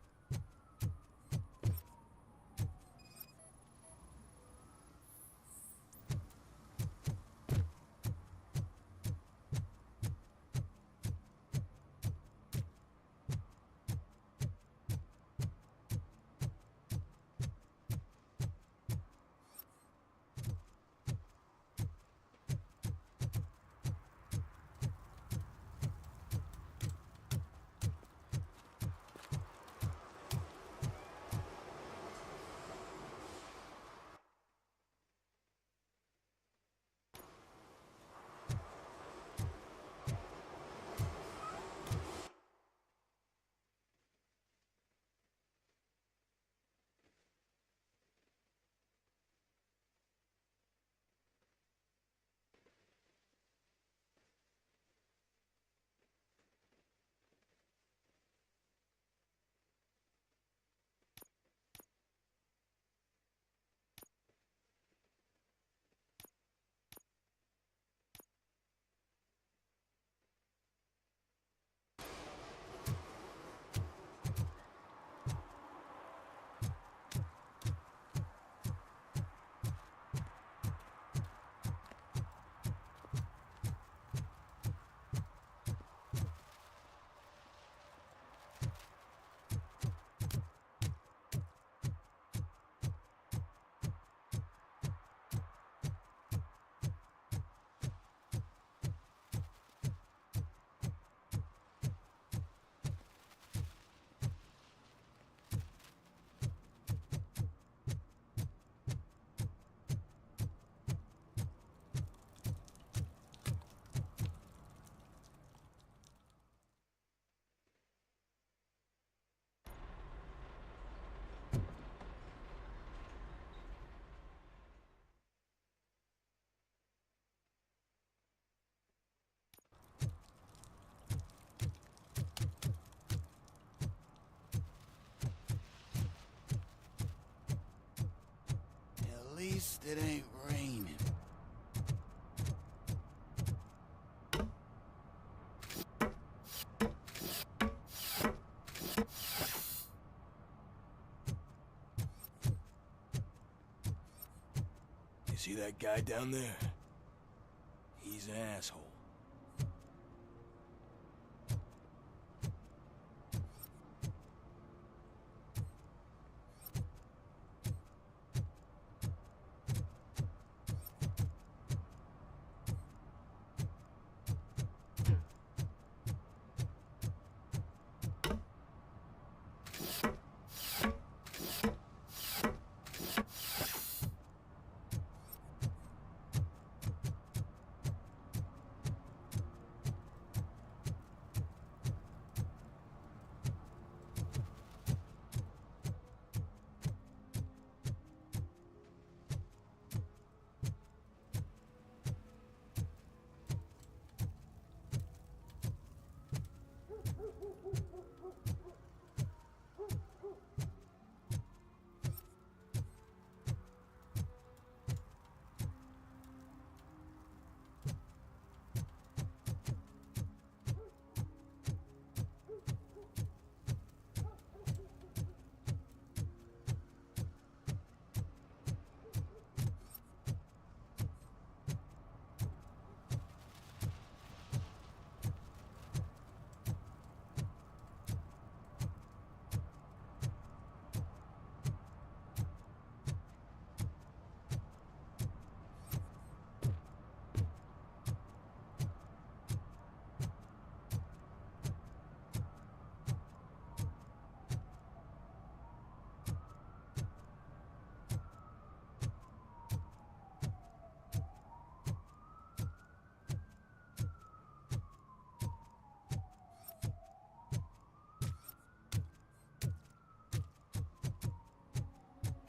K: At least it ain't raining. See that guy down there? He's an asshole.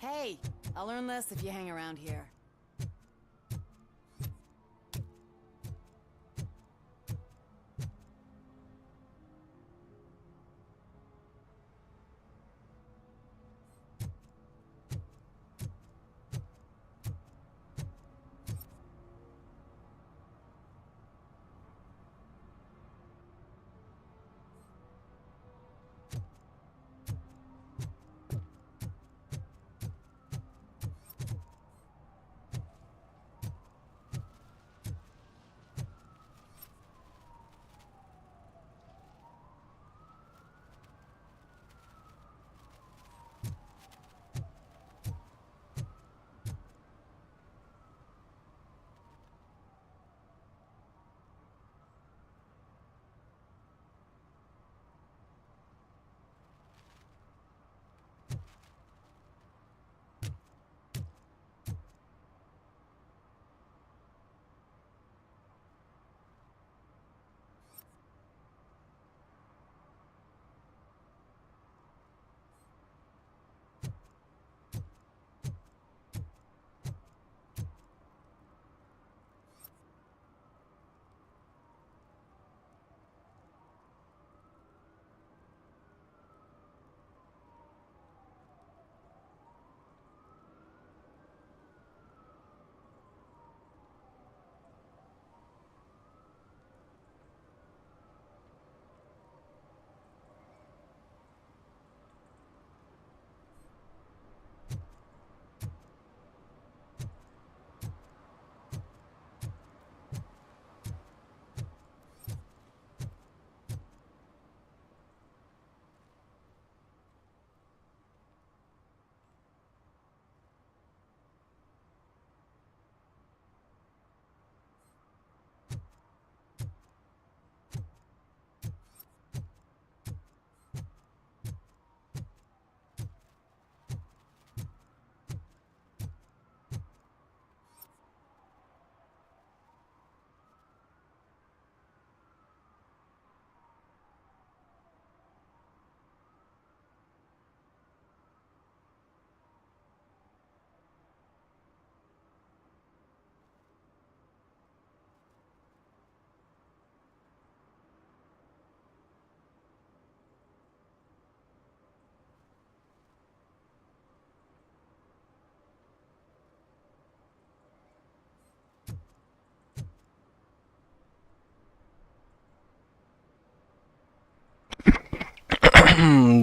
I: Hey, I'll earn less if you hang around here.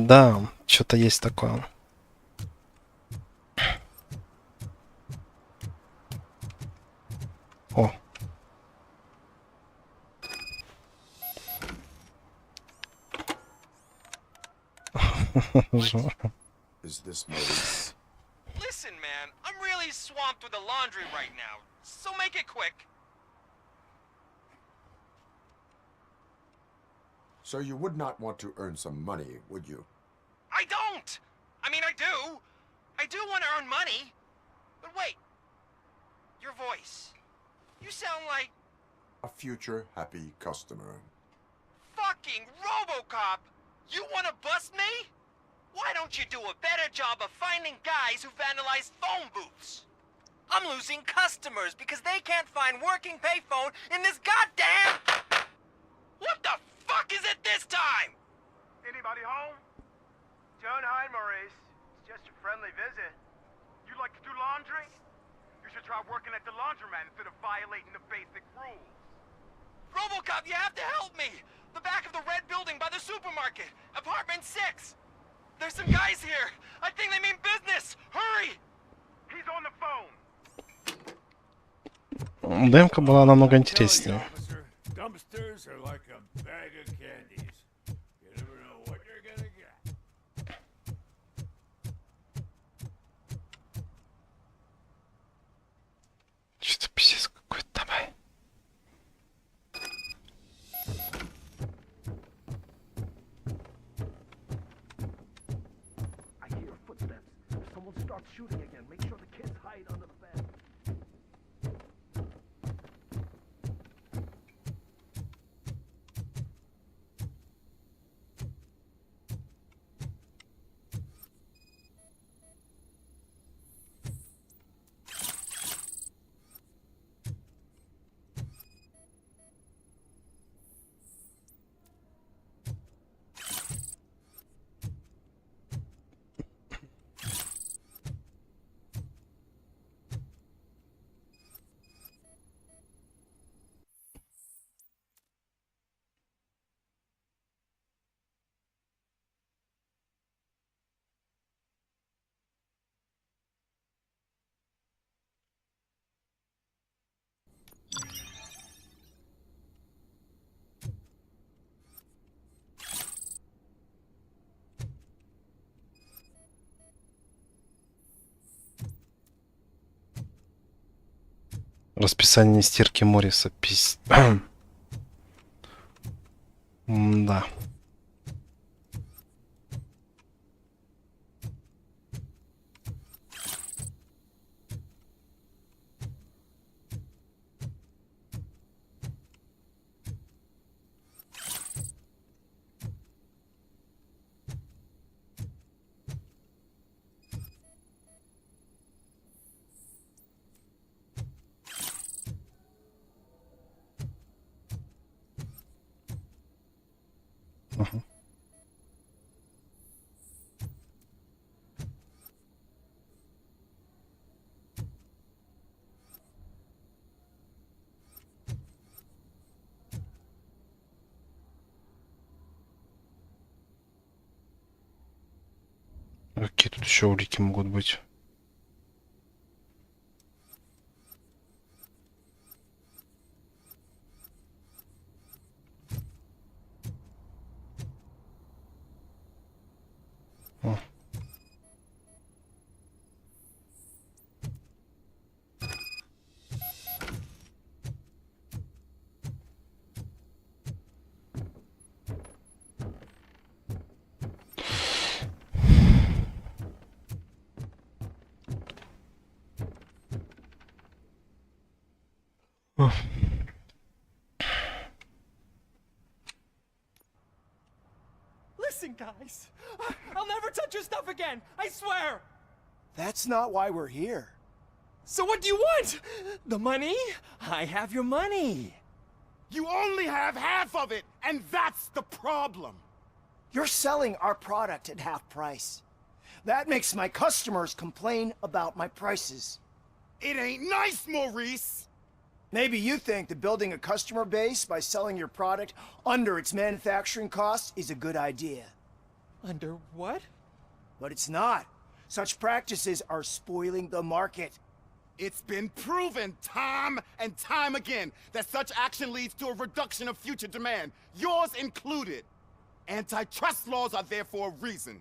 A: Да, что-то есть такое.
D: Is this Maurice?
B: Listen, man, I'm really swamped with the laundry right now, so make it quick.
D: So you would not want to earn some money, would you?
B: I don't! I mean, I do. I do want to earn money. But wait. Your voice. You sound like...
D: A future happy customer.
B: Fucking RoboCop! You want to bust me? Why don't you do a better job of finding guys who vandalize phone booths? I'm losing customers because they can't find working payphone in this goddamn... What the fuck is it this time?
Q: Anybody home? Don't hide, Maurice. It's just a friendly visit. You like to do laundry? You should try working at the laundromat instead of violating the basic rules.
B: RoboCop, you have to help me! The back of the red building by the supermarket. Apartment 6. There's some guys here. I think they mean business. Hurry!
Q: He's on the phone.
A: Демка была намного интереснее.
G: Dumpsters are like a bag of candies. You never know what you're gonna get.
A: Что-то пиздец какой-то, давай.
Q: I hear footsteps. If someone starts shooting again, make sure the kids hide under the bed.
A: Расписание стирки Морриса. Да. Какие тут еще улики могут быть? О.
B: Listen, guys. I'll never touch your stuff again. I swear.
H: That's not why we're here.
B: So what do you want? The money? I have your money.
Q: You only have half of it, and that's the problem.
H: You're selling our product at half price. That makes my customers complain about my prices.
Q: It ain't nice, Maurice.
H: Maybe you think that building a customer base by selling your product under its manufacturing costs is a good idea.
B: Under what?
H: But it's not. Such practices are spoiling the market.
Q: It's been proven time and time again that such action leads to a reduction of future demand, yours included. Antitrust laws are there for a reason.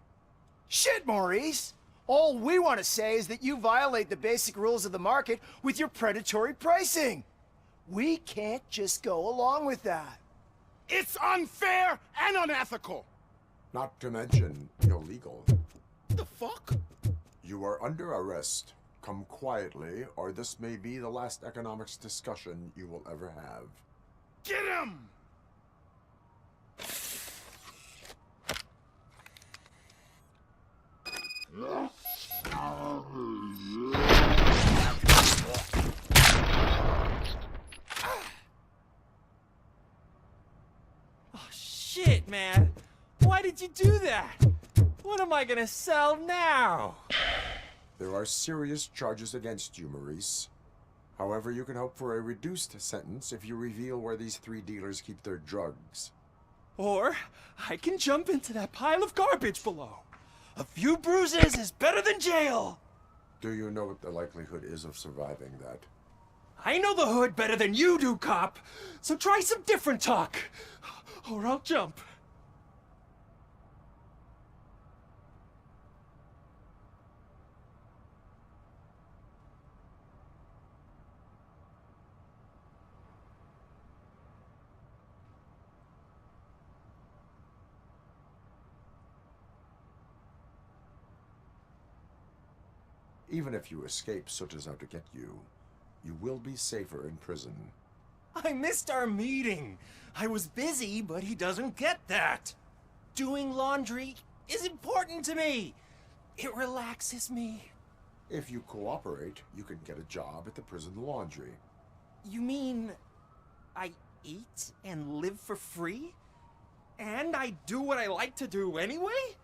H: Shit, Maurice! All we want to say is that you violate the basic rules of the market with your predatory pricing. We can't just go along with that.
K: It's unfair and unethical!
D: Not to mention illegal.
K: The fuck?
D: You are under arrest. Come quietly, or this may be the last economics discussion you will ever have.
K: Get him!
B: Oh, shit, man. Why did you do that? What am I gonna sell now?
D: There are serious charges against you, Maurice. However, you can hope for a reduced sentence if you reveal where these 3 dealers keep their drugs.
B: Or I can jump into that pile of garbage below. A few bruises is better than jail.
D: Do you know what the likelihood is of surviving that?
B: I know the hood better than you do, cop. So try some different talk, or I'll jump.
D: Even if you escape Soot is out to get you, you will be safer in prison.
B: I missed our meeting. I was busy, but he doesn't get that. Doing laundry is important to me. It relaxes me.
D: If you cooperate, you can get a job at the prison laundry.
B: You mean I eat and live for free? And I do what I like to do anyway?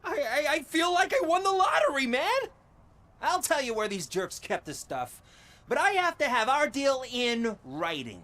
B: I feel like I won the lottery, man! I'll tell you where these jerks kept the stuff, but I have to have our deal in writing.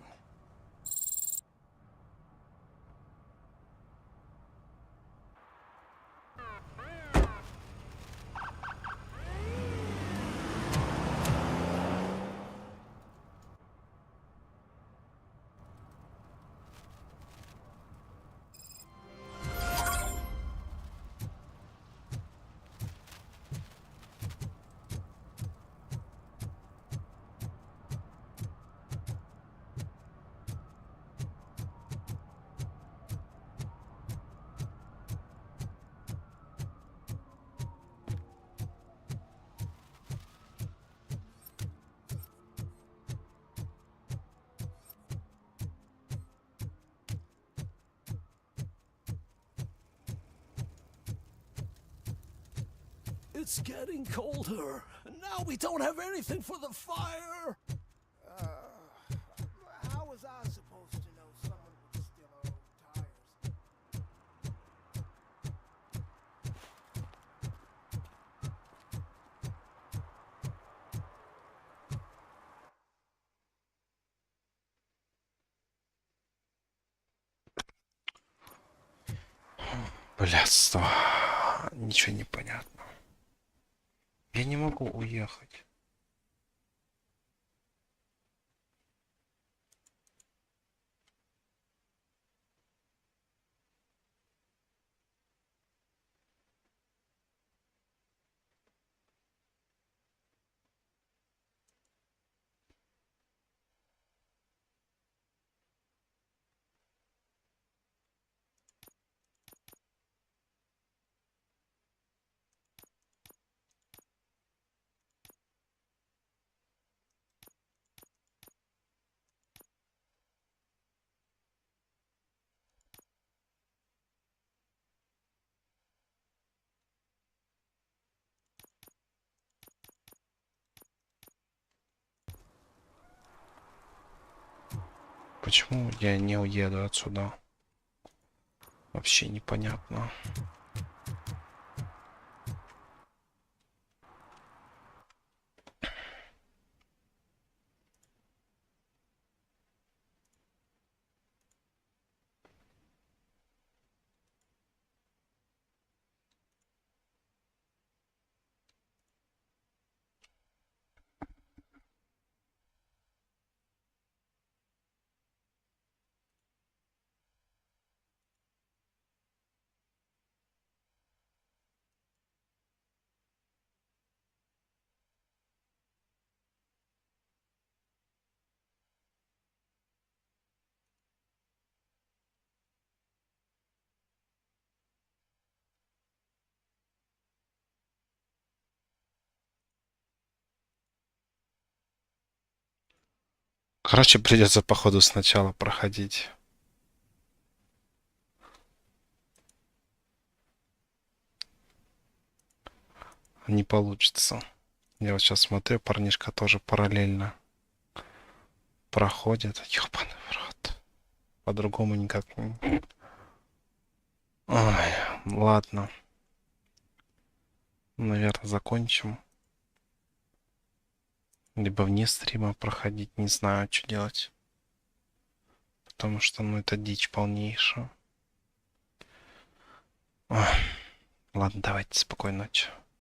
K: It's getting colder, and now we don't have anything for the fire.
L: How was I supposed to know someone would steal our old tires?
A: Блядство. Ничего не понятно. Я не могу уехать. Почему я не уеду отсюда? Вообще непонятно. Короче, придется походу сначала проходить. Не получится. Я вот сейчас смотрю, парнишка тоже параллельно проходит. Ёбаный в рот. По-другому никак не... Ой, ладно. Наверное, закончим. Либо вне стрима проходить. Не знаю, что делать. Потому что, ну, это дичь полнейшая. Ой. Ладно, давайте, спокойной ночи.